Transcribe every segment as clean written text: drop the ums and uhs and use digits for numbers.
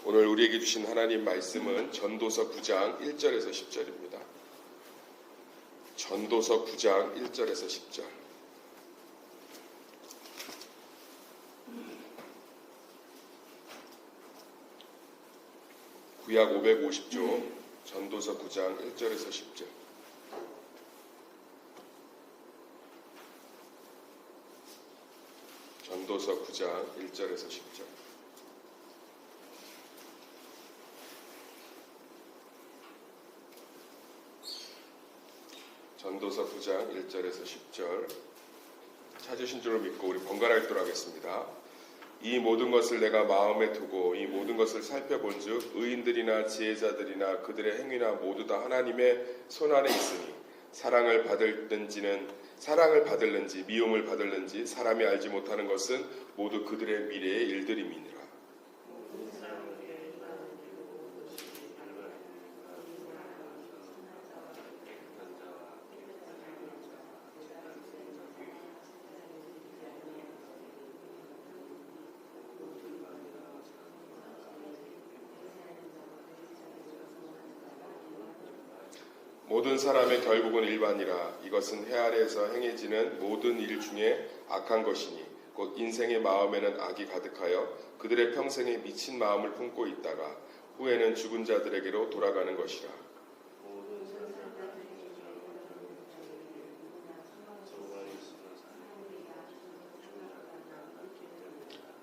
오늘 우리에게 주신 하나님 말씀은 전도서 9장 1절에서 10절입니다. 전도서 9장 1절에서 10절. 구약 550조 전도서 9장 1절에서 10절. 전도서 9장 1절에서 10절. 전도서 9장 1절에서 10절. 찾으신 줄로 믿고 우리 번갈아 읽도록 하겠습니다. 이 모든 것을 내가 마음에 두고 이 모든 것을 살펴본즉 의인들이나 지혜자들이나 그들의 행위나 모두 다 하나님의 손안에 있으니 사랑을 받을는지 미움을 받을는지 사람이 알지 못하는 것은 모두 그들의 미래의 일들임이니라. 모든 사람의 결국은 일반이라. 이것은 해 아래에서 행해지는 모든 일 중에 악한 것이니 곧 인생의 마음에는 악이 가득하여 그들의 평생에 미친 마음을 품고 있다가 후에는 죽은 자들에게로 돌아가는 것이라.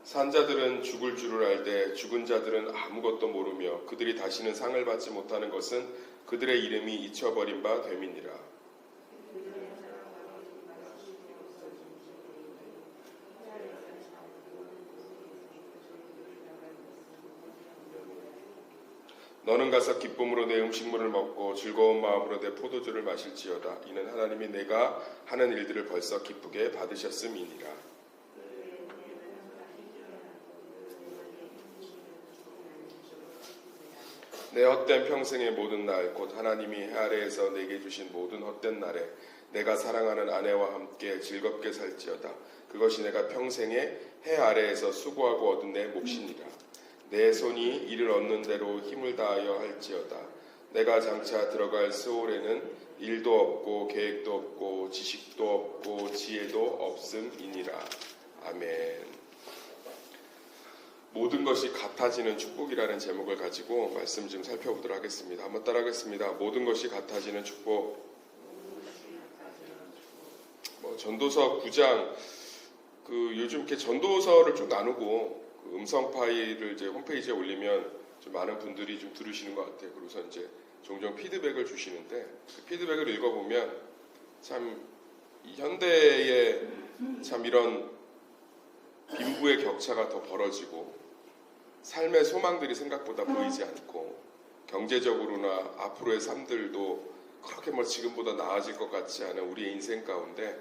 산자들은 죽을 줄을 알되 죽은 자들은 아무것도 모르며 그들이 다시는 상을 받지 못하는 것은 그들의 이름이 잊혀버린 바 됨이니라. 너는 가서 기쁨으로 내 음식물을 먹고 즐거운 마음으로 내 포도주를 마실지어다. 이는 하나님이 내가 하는 일들을 벌써 기쁘게 받으셨음이니라. 내 헛된 평생의 모든 날 곧 하나님이 해 아래에서 내게 주신 모든 헛된 날에 내가 사랑하는 아내와 함께 즐겁게 살지어다. 그것이 내가 평생에 해 아래에서 수고하고 얻은 내 몫이니라. 내 손이 이를 얻는 대로 힘을 다하여 할지어다. 내가 장차 들어갈 스올에는 일도 없고 계획도 없고 지식도 없고 지혜도 없음이니라. 아멘. 모든 것이 같아지는 축복이라는 제목을 가지고 말씀 좀 살펴보도록 하겠습니다. 한번 따라하겠습니다. 모든 것이 같아지는 축복. 전도서 9장 요즘 이렇게 전도서를 좀 나누고 음성 파일을 이제 홈페이지에 올리면 좀 많은 분들이 좀 들으시는 것 같아요. 그래서 이제 종종 피드백을 주시는데 그 피드백을 읽어보면 참 현대에 참 이런 빈부의 격차가 더 벌어지고 삶의 소망들이 생각보다 보이지 않고 경제적으로나 앞으로의 삶들도 그렇게 지금보다 나아질 것 같지 않은 우리의 인생 가운데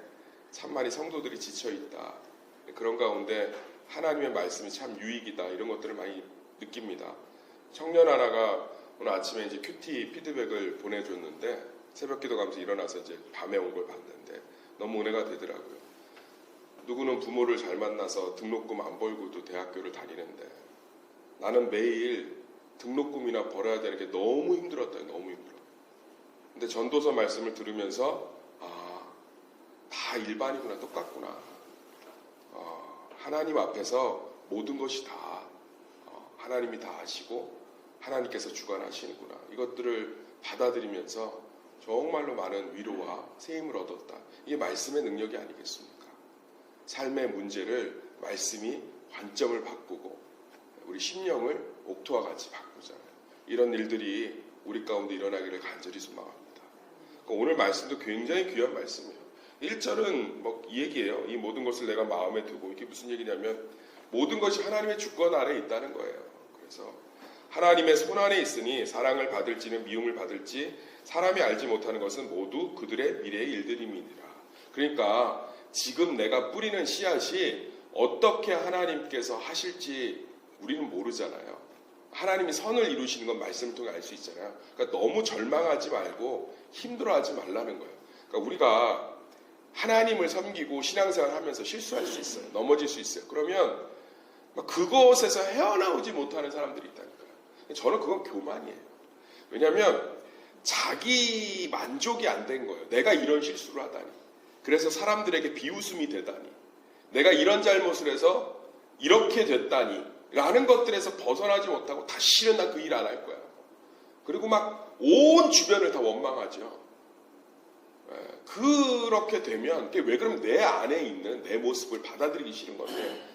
참 많이 성도들이 지쳐있다. 그런 가운데 하나님의 말씀이 참 유익이다. 이런 것들을 많이 느낍니다. 청년 하나가 오늘 아침에 이제 큐티 피드백을 보내줬는데 새벽 기도 가면서 일어나서 이제 밤에 온 걸 봤는데 너무 은혜가 되더라고요. 누구는 부모를 잘 만나서 등록금 안 벌고도 대학교를 다니는데 나는 매일 등록금이나 벌어야 되는 게 너무 힘들었다. 너무 힘들어. 근데 전도서 말씀을 들으면서 다 일반이구나. 똑같구나. 하나님 앞에서 모든 것이 다 하나님이 다 아시고 하나님께서 주관하시는구나. 이것들을 받아들이면서 정말로 많은 위로와 세임을 얻었다. 이게 말씀의 능력이 아니겠습니까? 삶의 문제를 말씀이 관점을 바꾸고 우리 심령을 옥토와 같이 바꾸잖아요. 이런 일들이 우리 가운데 일어나기를 간절히 소망합니다. 그러니까 오늘 말씀도 굉장히 귀한 말씀이에요. 1절은 이 얘기예요. 이 모든 것을 내가 마음에 두고. 이게 무슨 얘기냐면 모든 것이 하나님의 주권 아래에 있다는 거예요. 그래서 하나님의 손 안에 있으니 사랑을 받을지는 미움을 받을지 사람이 알지 못하는 것은 모두 그들의 미래의 일들임이니라. 그러니까 지금 내가 뿌리는 씨앗이 어떻게 하나님께서 하실지 우리는 모르잖아요. 하나님이 선을 이루시는 건 말씀을 통해 알 수 있잖아요. 그러니까 너무 절망하지 말고 힘들어하지 말라는 거예요. 그러니까 우리가 하나님을 섬기고 신앙생활을 하면서 실수할 수 있어요. 넘어질 수 있어요. 그러면 그것에서 헤어나오지 못하는 사람들이 있다니까요. 저는 그건 교만이에요. 왜냐하면 자기 만족이 안 된 거예요. 내가 이런 실수를 하다니. 그래서 사람들에게 비웃음이 되다니. 내가 이런 잘못을 해서 이렇게 됐다니. 라는 것들에서 벗어나지 못하고 다시는 나 그 일 안 할 거야. 그리고 막 온 주변을 다 원망하죠. 그렇게 되면 왜 그러면 내 안에 있는 내 모습을 받아들이기 싫은 건데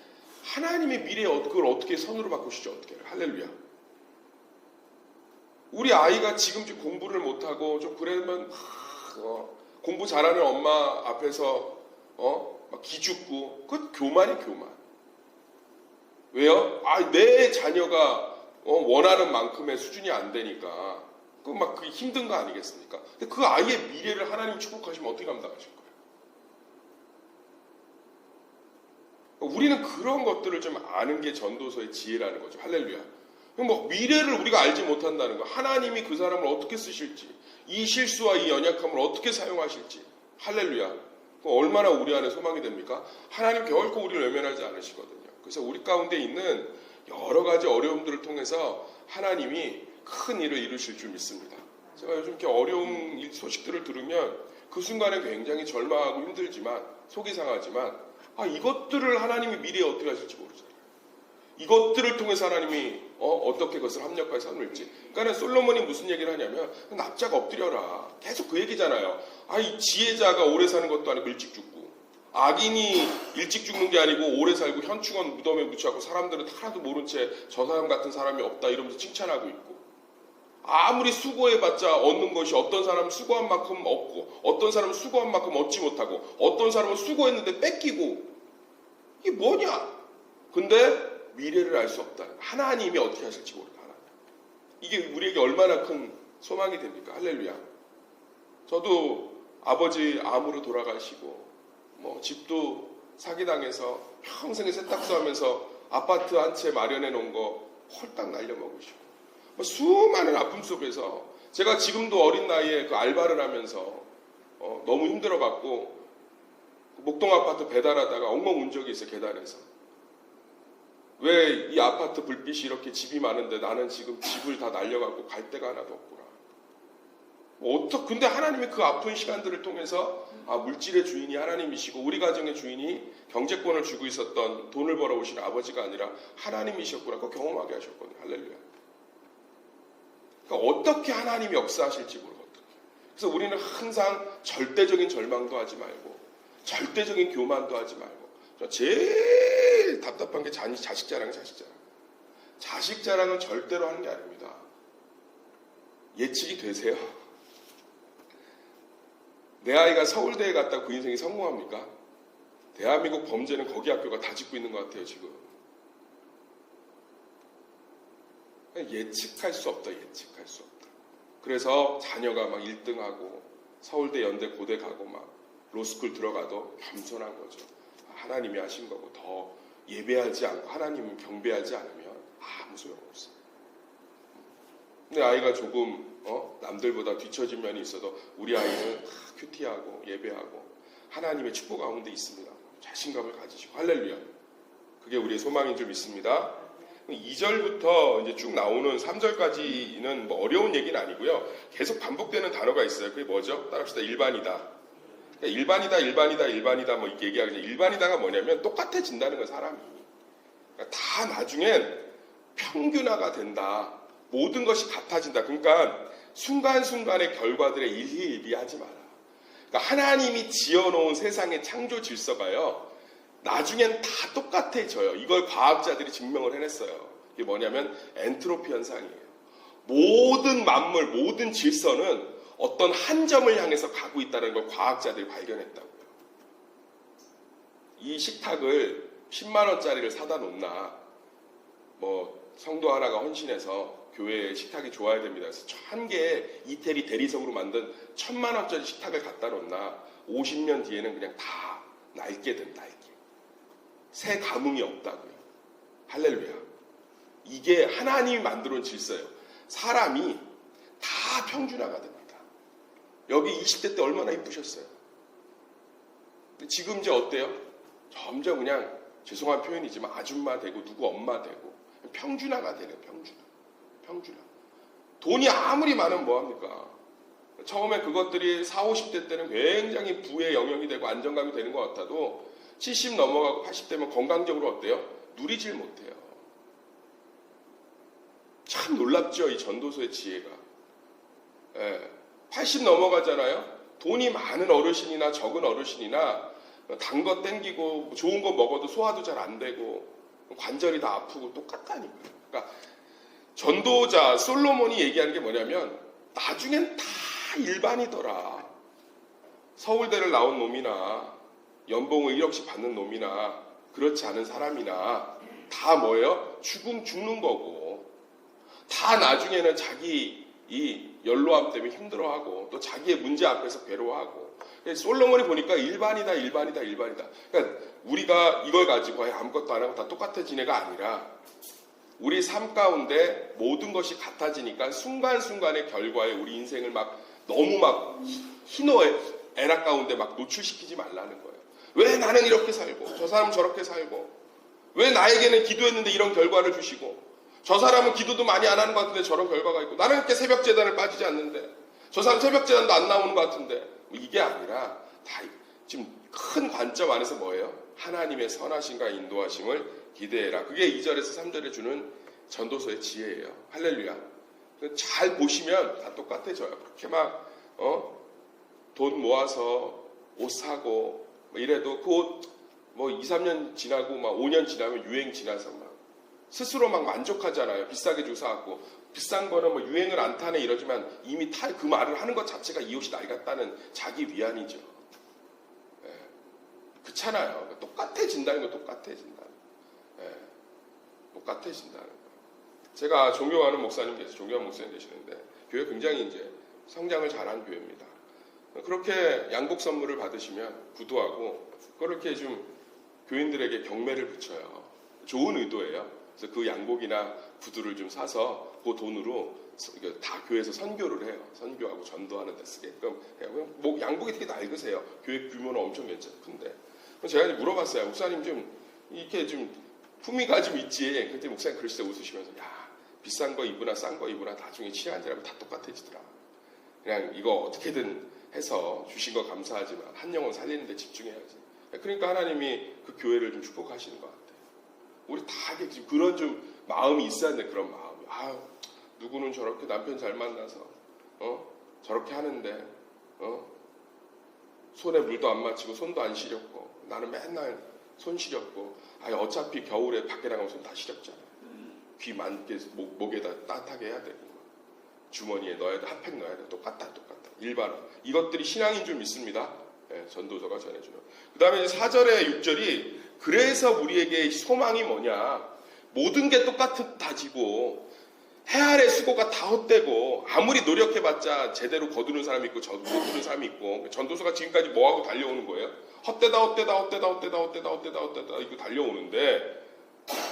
하나님의 미래에 그걸 어떻게 선으로 바꾸시죠? 어떻게 해요? 할렐루야. 우리 아이가 지금 공부를 못하고 좀 그러면 공부 잘하는 엄마 앞에서 막 기죽고 그건 교만이 교만. 왜요? 내 자녀가 원하는 만큼의 수준이 안 되니까 그게 힘든 거 아니겠습니까? 근데 그 아이의 미래를 하나님이 축복하시면 어떻게 감당하실 거예요? 우리는 그런 것들을 좀 아는 게 전도서의 지혜라는 거죠. 할렐루야. 미래를 우리가 알지 못한다는 거. 하나님이 그 사람을 어떻게 쓰실지, 이 실수와 이 연약함을 어떻게 사용하실지. 할렐루야. 얼마나 우리 안에 소망이 됩니까? 하나님 결코 우리를 외면하지 않으시거든요. 그래서 우리 가운데 있는 여러 가지 어려움들을 통해서 하나님이 큰 일을 이루실 줄 믿습니다. 제가 요즘 이렇게 어려운 소식들을 들으면 그 순간에 굉장히 절망하고 힘들지만 속이 상하지만 이것들을 하나님이 미래에 어떻게 하실지 모르잖아요. 이것들을 통해서 하나님이 어떻게 그것을 합력하여 삼을지. 그러니까 솔로몬이 무슨 얘기를 하냐면 납작 엎드려라. 계속 그 얘기잖아요. 이 지혜자가 오래 사는 것도 아니고 일찍 죽고 악인이 일찍 죽는 게 아니고 오래 살고 현충원 무덤에 묻혀갖고 사람들은 하나도 모른 채 저 사람 같은 사람이 없다 이러면서 칭찬하고 있고 아무리 수고해봤자 얻는 것이 어떤 사람은 수고한 만큼 얻고 어떤 사람은 수고한 만큼 얻지 못하고 어떤 사람은 수고했는데 뺏기고 이게 뭐냐? 근데 미래를 알 수 없다. 하나님이 어떻게 하실지 모른다. 이게 우리에게 얼마나 큰 소망이 됩니까? 할렐루야. 저도 아버지 암으로 돌아가시고 집도 사기당해서 평생에 세탁소 하면서 아파트 한 채 마련해 놓은 거 홀딱 날려먹으시고 수많은 아픔 속에서 제가 지금도 어린 나이에 그 알바를 하면서 너무 힘들어갖고 목동 아파트 배달하다가 엉엉 운 적이 있어요. 계단에서. 왜 이 아파트 불빛이 이렇게 집이 많은데 나는 지금 집을 다 날려갖고 갈 데가 하나도 없구나. 근데 하나님이 그 아픈 시간들을 통해서 물질의 주인이 하나님이시고 우리 가정의 주인이 경제권을 주고 있었던 돈을 벌어오신 아버지가 아니라 하나님이셨구나. 그거 경험하게 하셨거든요. 할렐루야. 그러니까 어떻게 하나님이 역사하실지 모르고 어떻게. 그래서 우리는 항상 절대적인 절망도 하지 말고 절대적인 교만도 하지 말고 제일 답답한 게 자식 자랑은 자식 자랑. 자식 자랑은 절대로 하는 게 아닙니다. 예측이 되세요? 내 아이가 서울대에 갔다고 그 인생이 성공합니까? 대한민국 범죄는 거기 학교가 다 짓고 있는 것 같아요, 지금. 예측할 수 없다, 예측할 수 없다. 그래서 자녀가 막 1등하고 서울대, 연대, 고대 가고 막 로스쿨 들어가도 겸손한 거죠. 하나님이 하신 거고 더 예배하지 않고 하나님을 경배하지 않으면 아무 소용없어요. 근데 아이가 조금 남들보다 뒤처진 면이 있어도 우리 아이는 큐티하고 예배하고 하나님의 축복 가운데 있습니다. 자신감을 가지시고 할렐루야. 그게 우리의 소망인 줄 믿습니다. 2절부터 이제 쭉 나오는 3절까지는 어려운 얘기는 아니고요. 계속 반복되는 단어가 있어요. 그게 뭐죠? 따라합시다. 일반이다. 일반이다 이렇게 얘기하죠. 일반이다가 뭐냐면 똑같아진다는 거예요. 사람이. 그러니까 다 나중엔 평균화가 된다. 모든 것이 같아진다. 그러니까 순간순간의 결과들에 일희일비하지 마라. 그러니까 하나님이 지어놓은 세상의 창조 질서가요. 나중엔 다 똑같아져요. 이걸 과학자들이 증명을 해냈어요. 이게 뭐냐면 엔트로피 현상이에요. 모든 만물, 모든 질서는 어떤 한 점을 향해서 가고 있다는 걸 과학자들이 발견했다고요. 이 식탁을 10만 원짜리를 사다 놓나 성도 하나가 헌신해서 교회에 식탁이 좋아야 됩니다. 그래서 1000개의 이태리 대리석으로 만든 1000만 원짜리 식탁을 갖다 놓나 50년 뒤에는 그냥 다 낡게 된다. 새 감흥이 없다고요. 할렐루야. 이게 하나님이 만들어 놓은 질서예요. 사람이 다 평준화가 됩니다. 여기 20대 때 얼마나 이쁘셨어요? 근데 지금 이제 어때요? 점점 그냥 죄송한 표현이지만 아줌마 되고 누구 엄마 되고 평준화가 되네요. 형주량. 돈이 아무리 많으면 뭐합니까? 처음에 그것들이 40, 50대 때는 굉장히 부의 영역이 되고 안정감이 되는 것 같아도 70 넘어가고 80대면 건강적으로 어때요? 누리질 못해요. 참 놀랍죠, 이 전도서의 지혜가. 80 넘어가잖아요. 돈이 많은 어르신이나 적은 어르신이나 단 거 땡기고 좋은 거 먹어도 소화도 잘 안 되고 관절이 다 아프고 똑같다니까요. 그러니까 전도자 솔로몬이 얘기하는 게 뭐냐면 나중엔 다 일반이더라. 서울대를 나온 놈이나 연봉을 1억씩 받는 놈이나 그렇지 않은 사람이나 다 뭐예요? 죽는 거고 다 나중에는 자기 이 연로함 때문에 힘들어하고 또 자기의 문제 앞에서 괴로워하고. 솔로몬이 보니까 일반이다. 그러니까 우리가 이걸 가지고 아무것도 안 하고 다 똑같아진 애가 아니라 우리 삶 가운데 모든 것이 같아지니까 순간순간의 결과에 우리 인생을 너무 희노애 애락 가운데 노출시키지 말라는 거예요. 왜 나는 이렇게 살고 저 사람은 저렇게 살고 왜 나에게는 기도했는데 이런 결과를 주시고 저 사람은 기도도 많이 안 하는 것 같은데 저런 결과가 있고 나는 이렇게 새벽 재단을 빠지지 않는데 저 사람 새벽 재단도 안 나오는 것 같은데 이게 아니라 다 지금 큰 관점 안에서 뭐예요? 하나님의 선하심과 인도하심을 기대해라. 그게 2절에서 3절에 주는 전도서의 지혜예요. 할렐루야. 잘 보시면 다 똑같아져요. 그렇게 돈 모아서 옷 사고 이래도 그 옷 2, 3년 지나고 5년 지나면 유행 지나서 스스로 만족하잖아요. 비싸게 주고 사갖고 비싼 거는 유행을 안 타네 이러지만 이미 그 말을 하는 것 자체가 이 옷이 날 같다는 자기 위안이죠. 그렇잖아요. 똑같아진다는 거 똑같아진다. 똑같아진다는 거. 제가 존경하는 목사님 계시는데 교회 굉장히 이제 성장을 잘한 교회입니다. 그렇게 양복 선물을 받으시면 구두하고 그렇게 좀 교인들에게 경매를 붙여요. 좋은 의도예요. 그래서 그 양복이나 구두를 좀 사서 그 돈으로 다 교회에서 선교를 해요. 선교하고 전도하는 데 쓰게끔 해요. 양복이 되게 낡으세요. 교회 규모는 엄청 괜찮은데. 제가 이제 물어봤어요. 목사님 좀 이렇게 좀 품위가 좀 있지. 그때 목사님 그러시다 웃으시면서 야 비싼 거 입으나 싼 거 입으나 나중에 취향이라면 다 똑같아지더라. 그냥 이거 어떻게든 해서 주신 거 감사하지만 한 영혼 살리는 데 집중해야지. 그러니까 하나님이 그 교회를 좀 축복하시는 것 같아요. 우리 다 지금 그런 좀 마음이 있어야 돼. 그런 마음이. 누구는 저렇게 남편 잘 만나서 저렇게 하는데 손에 물도 안 맞히고 손도 안 시렸고 나는 맨날 손 시렸고 어차피 겨울에 밖에 나가면 손 다 시렸잖아. 귀 많게 목에다 따뜻하게 해야 되고 주머니에 넣어야 돼. 핫팩 넣어야 돼. 똑같다. 일반 이것들이 신앙인 줄 믿습니다. 전도서가 전해주는. 그 다음에 4절에 6절이 그래서 우리에게 소망이 뭐냐. 모든 게 똑같아지고 해 아래 수고가 다 헛되고 아무리 노력해봤자 제대로 거두는 사람이 있고 못 거두는 사람이 있고 전도서가 지금까지 뭐하고 달려오는 거예요? 헛되다 이거 달려오는데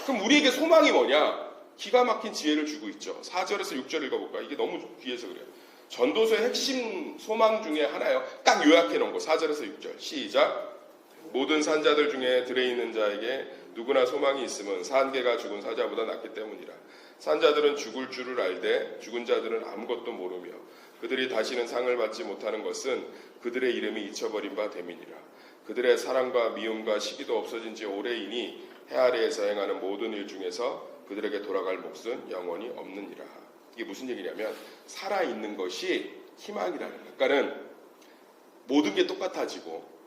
그럼 우리에게 소망이 뭐냐? 기가 막힌 지혜를 주고 있죠. 4절에서 6절 읽어볼까? 이게 너무 귀해서 그래요. 전도서의 핵심 소망 중에 하나예요. 딱 요약해 놓은 거. 4절에서 6절 시작. 모든 산자들 중에 들에 있는 자에게 누구나 소망이 있음은 산개가 죽은 사자보다 낫기 때문이라. 산자들은 죽을 줄을 알되 죽은 자들은 아무것도 모르며 그들이 다시는 상을 받지 못하는 것은 그들의 이름이 잊혀버린 바 됨이니라. 그들의 사랑과 미움과 시기도 없어진 지 오래이니 해 아래에서 행하는 모든 일 중에서 그들에게 돌아갈 몫은 영원히 없느니라. 이게 무슨 얘기냐면 살아있는 것이 희망이라는 거예요. 그러니까는 모든 게 똑같아지고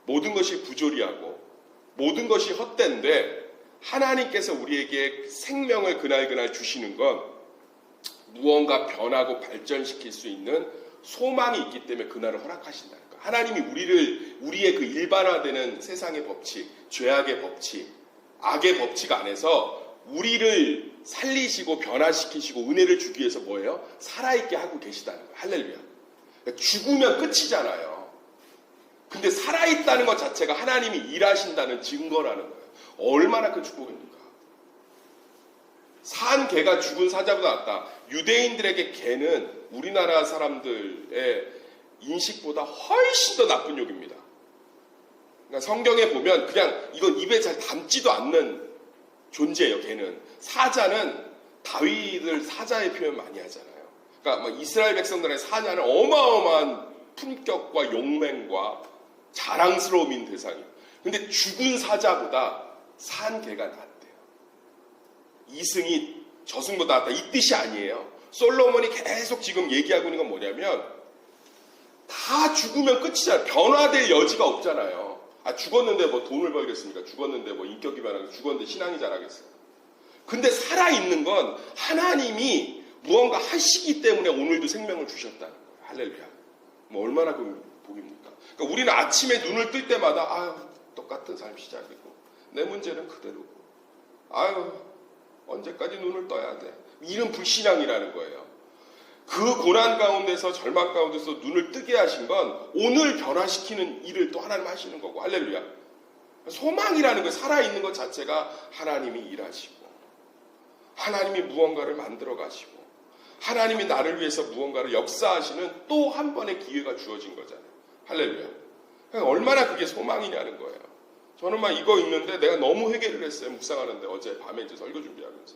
모든 것이 부조리하고 모든 것이 헛된데 하나님께서 우리에게 생명을 그날 주시는 건 무언가 변하고 발전시킬 수 있는 소망이 있기 때문에 그날을 허락하신다는 거예요. 하나님이 우리의 그 일반화되는 세상의 법칙, 죄악의 법칙, 악의 법칙 안에서 우리를 살리시고 변화시키시고 은혜를 주기 위해서 뭐예요? 살아있게 하고 계시다는 거예요. 할렐루야. 죽으면 끝이잖아요. 근데 살아있다는 것 자체가 하나님이 일하신다는 증거라는 거예요. 얼마나 큰 축복입니까? 산 개가 죽은 사자보다 낫다. 유대인들에게 개는 우리나라 사람들의 인식보다 훨씬 더 나쁜 욕입니다. 그러니까 성경에 보면 그냥 이건 입에 잘 담지도 않는 존재예요. 개는. 사자는 다윗을 사자의 표현 많이 하잖아요. 그러니까 막 이스라엘 백성들의 사자는 어마어마한 품격과 용맹과 자랑스러움인 대상이에요. 근데 죽은 사자보다 산 개가 낫대요. 이승이 저승보다 낫다. 이 뜻이 아니에요. 솔로몬이 계속 지금 얘기하고 있는 건 뭐냐면 다 죽으면 끝이잖아요. 변화될 여지가 없잖아요. 죽었는데 뭐 돈을 벌겠습니까? 죽었는데 뭐 인격이 변하겠어요? 죽었는데 신앙이 자라겠어요? 근데 살아있는 건 하나님이 무언가 하시기 때문에 오늘도 생명을 주셨다는 거예요. 할렐루야. 뭐 얼마나 복입니까? 그러니까 우리는 아침에 눈을 뜰 때마다 똑같은 삶 시작이고 내 문제는 그대로고 언제까지 눈을 떠야 돼? 이런 불신앙이라는 거예요. 그 고난 가운데서 절망 가운데서 눈을 뜨게 하신 건 오늘 변화시키는 일을 또 하나님 하시는 거고 할렐루야. 소망이라는 거 살아있는 것 자체가 하나님이 일하시고 하나님이 무언가를 만들어 가시고 하나님이 나를 위해서 무언가를 역사하시는 또 한 번의 기회가 주어진 거잖아요. 할렐루야. 얼마나 그게 소망이냐는 거예요. 저는 막 이거 읽는데 내가 너무 회개를 했어요. 묵상하는데 어제 밤에 이제 설교 준비하면서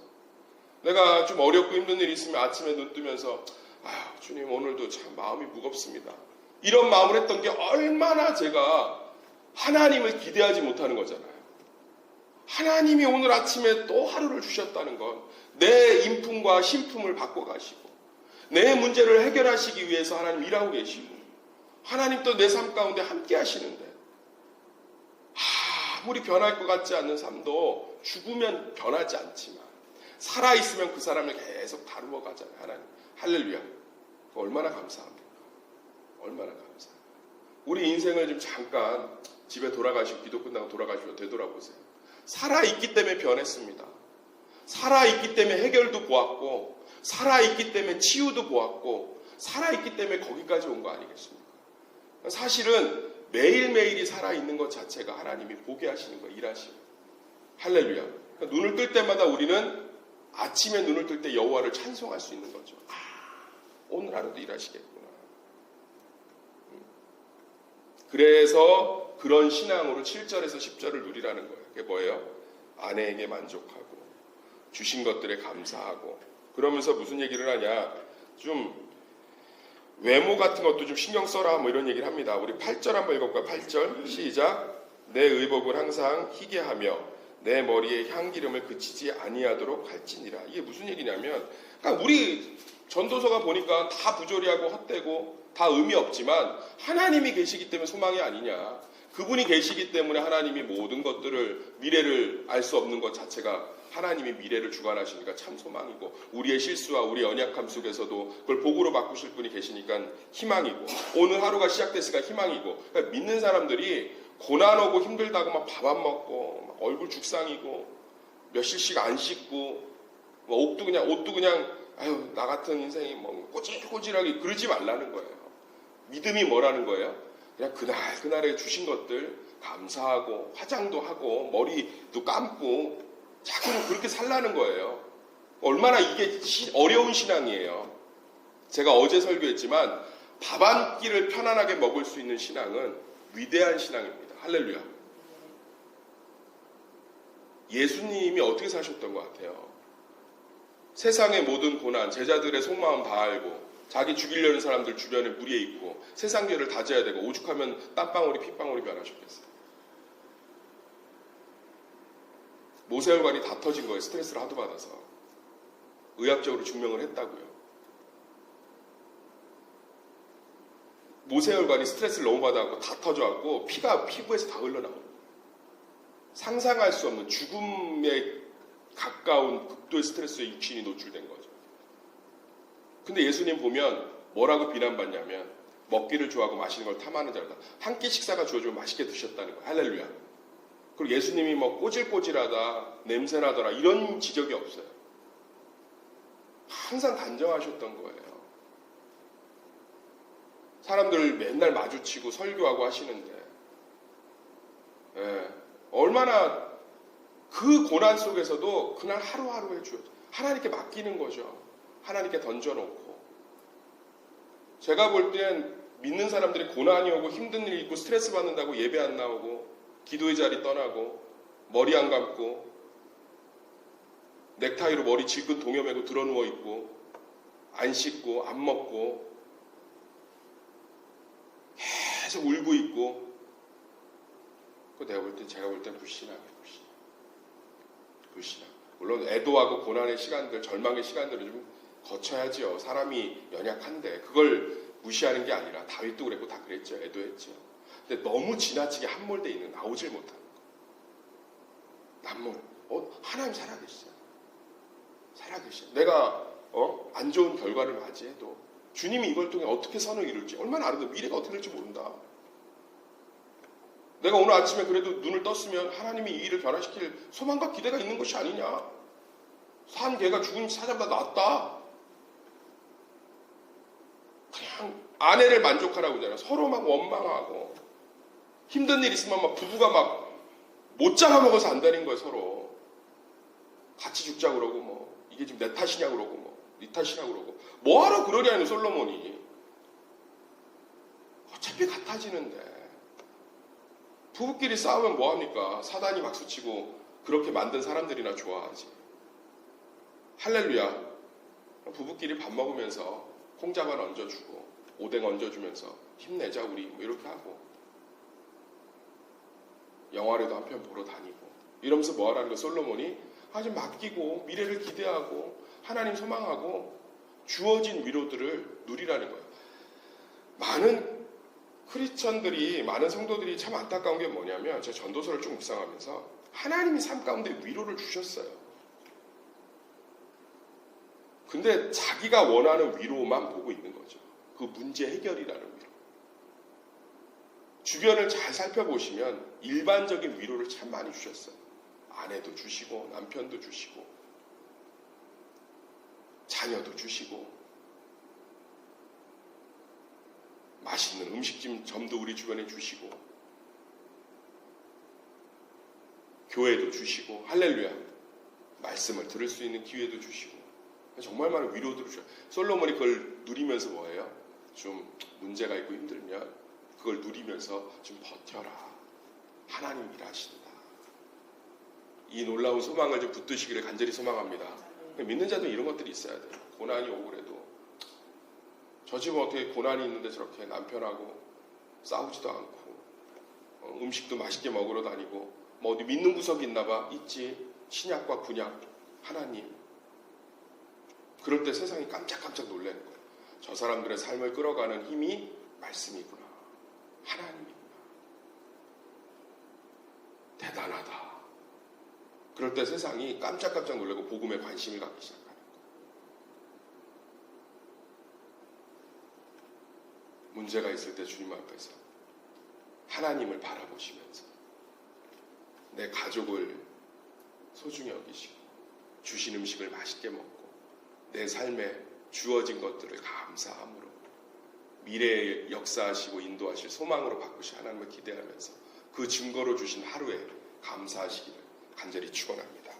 내가 좀 어렵고 힘든 일이 있으면 아침에 눈 뜨면서 주님 오늘도 참 마음이 무겁습니다. 이런 마음을 했던 게 얼마나 제가 하나님을 기대하지 못하는 거잖아요. 하나님이 오늘 아침에 또 하루를 주셨다는 건 내 인품과 신품을 바꿔가시고 내 문제를 해결하시기 위해서 하나님 일하고 계시고 하나님 또 내 삶 가운데 함께 하시는데 아무리 변할 것 같지 않는 삶도 죽으면 변하지 않지만 살아있으면 그 사람을 계속 다루어 가잖아요. 하나님. 할렐루야. 얼마나 감사합니까? 얼마나 감사합니까? 우리 인생을 좀 잠깐 집에 돌아가시고 기도 끝나고 돌아가시고 되돌아보세요. 살아있기 때문에 변했습니다. 살아있기 때문에 해결도 보았고 살아있기 때문에 치유도 보았고 살아있기 때문에 거기까지 온 거 아니겠습니까? 사실은 매일매일이 살아있는 것 자체가 하나님이 보게 하시는 거예요. 일하시는 거예요. 할렐루야. 그러니까 눈을 뜰 때마다 우리는 아침에 눈을 뜰 때 여호와를 찬송할 수 있는 거죠. 오늘 하루도 일하시겠구나. 그래서 그런 신앙으로 7절에서 10절을 누리라는 거예요. 그게 뭐예요? 아내에게 만족하고 주신 것들에 감사하고 그러면서 무슨 얘기를 하냐? 좀 외모 같은 것도 좀 신경 써라 뭐 이런 얘기를 합니다. 우리 8절 한번 읽어볼까요? 8절 시작. 내 의복은 항상 희게 하며 내 머리에 향기름을 그치지 아니하도록 할지니라. 이게 무슨 얘기냐면 그러니까 우리 전도서가 보니까 다 부조리하고 헛되고 다 의미 없지만 하나님이 계시기 때문에 소망이 아니냐. 그분이 계시기 때문에 하나님이 모든 것들을 미래를 알 수 없는 것 자체가 하나님이 미래를 주관하시니까 참 소망이고 우리의 실수와 우리의 연약함 속에서도 그걸 복으로 바꾸실 분이 계시니까 희망이고 오늘 하루가 시작됐으니까 희망이고 그러니까 믿는 사람들이 고난 오고 힘들다고 막 밥 안 먹고 막 얼굴 죽상이고 며칠씩 안 씻고 옷도 그냥 나 같은 인생이 뭐 꼬질꼬질하게 그러지 말라는 거예요. 믿음이 뭐라는 거예요? 그냥 그날에 주신 것들 감사하고 화장도 하고 머리도 감고 자꾸 그렇게 살라는 거예요. 얼마나 이게 어려운 신앙이에요. 제가 어제 설교했지만 밥 한 끼를 편안하게 먹을 수 있는 신앙은 위대한 신앙입니다. 할렐루야. 예수님이 어떻게 사셨던 것 같아요? 세상의 모든 고난, 제자들의 속마음 다 알고 자기 죽이려는 사람들 주변에 무리에 있고 세상 죄를 다져야 되고 오죽하면 땀방울이 핏방울이 변하셨겠어요. 모세혈관이 다 터진 거예요. 스트레스를 하도 받아서. 의학적으로 증명을 했다고요. 모세혈관이 스트레스를 너무 받아갖고 다 터져갖고 피가 피부에서 다 흘러나오는 거예요. 상상할 수 없는 죽음에 가까운 극도의 스트레스에 육신이 노출된 거죠. 근데 예수님 보면 뭐라고 비난받냐면 먹기를 좋아하고 마시는 걸 탐하는 자다. 한 끼 식사가 주어지면 맛있게 드셨다는 거예요. 할렐루야. 그리고 예수님이 뭐 꼬질꼬질하다, 냄새나더라 이런 지적이 없어요. 항상 단정하셨던 거예요. 사람들 맨날 마주치고 설교하고 하시는데 얼마나 그 고난 속에서도 그날 하루하루에 하나님께 맡기는 거죠. 하나님께 던져놓고 제가 볼 땐 믿는 사람들이 고난이 오고 힘든 일이 있고 스트레스 받는다고 예배 안 나오고 기도의 자리 떠나고 머리 안 감고 넥타이로 머리 질끈 동여매고 드러누워 있고 안 씻고 안 먹고 계속 울고 있고 제가 볼 땐 불신앙이에요. 불신앙. 물론 애도하고 고난의 시간들, 절망의 시간들을 좀 거쳐야지요. 사람이 연약한데 그걸 무시하는 게 아니라 다윗도 그랬고 다 그랬죠. 애도했죠. 근데 너무 지나치게 함몰돼 있는 나오질 못하는 거. 남몰. 하나님 살아계시잖아. 내가 안 좋은 결과를 맞이해도 주님이 이걸 통해 어떻게 선을 이룰지 얼마나 아름다워. 미래가 어떻게 될지 모른다. 내가 오늘 아침에 그래도 눈을 떴으면 하나님이 이 일을 변화시킬 소망과 기대가 있는 것이 아니냐. 산 개가 죽은 사자보다 낫다. 그냥 아내를 만족하라고 하잖아. 서로 막 원망하고 힘든 일 있으면 막 부부가 막 못 잡아먹어서 안다는 거야. 서로 같이 죽자 그러고 뭐 이게 지금 내 탓이냐 그러고 뭐 네 탓이냐 그러고 뭐하러 그러냐는 솔로몬이. 어차피 같아지는데 부부끼리 싸우면 뭐합니까? 사단이 박수치고 그렇게 만든 사람들이나 좋아하지. 할렐루야. 부부끼리 밥 먹으면서 콩자반 얹어주고 오뎅 얹어주면서 힘내자 우리 뭐 이렇게 하고 영화라도 한 편 보러 다니고 이러면서 뭐하라는 거. 솔로몬이 아주 맡기고 미래를 기대하고 하나님 소망하고 주어진 위로들을 누리라는 거예요. 많은 크리스천들이, 많은 성도들이 참 안타까운 게 뭐냐면 제가 전도서를 쭉 묵상하면서 하나님이 삶 가운데 위로를 주셨어요. 근데 자기가 원하는 위로만 보고 있는 거죠. 그 문제 해결이라는 위로. 주변을 잘 살펴보시면 일반적인 위로를 참 많이 주셨어요. 아내도 주시고 남편도 주시고 자녀도 주시고 맛있는 음식점도 우리 주변에 주시고 교회도 주시고 할렐루야 말씀을 들을 수 있는 기회도 주시고 정말 많은 위로들을 주셔요. 솔로몬이 그걸 누리면서 뭐예요? 좀 문제가 있고 힘들면 그걸 누리면서 좀 버텨라. 하나님 일하신다. 이 놀라운 소망을 좀 붙드시기를 간절히 소망합니다. 믿는 자도 이런 것들이 있어야 돼요. 고난이 오고 그래도 저 집은 어떻게 고난이 있는데 저렇게 남편하고 싸우지도 않고 음식도 맛있게 먹으러 다니고 뭐 어디 믿는 구석이 있나 봐. 있지. 신약과 구약 하나님. 그럴 때 세상이 깜짝깜짝 놀라는 거예요. 저 사람들의 삶을 끌어가는 힘이 말씀이구나. 하나님이구나. 대단하다. 그럴 때 세상이 깜짝깜짝 놀라고 복음에 관심을 갖기 시작하는 거예요. 문제가 있을 때 주님 앞에서 하나님을 바라보시면서 내 가족을 소중히 여기시고 주신 음식을 맛있게 먹고 내 삶에 주어진 것들을 감사함으로 미래에 역사하시고 인도하실 소망으로 바꾸실 하나님을 기대하면서 그 증거로 주신 하루에 감사하시기를 간절히 축원합니다.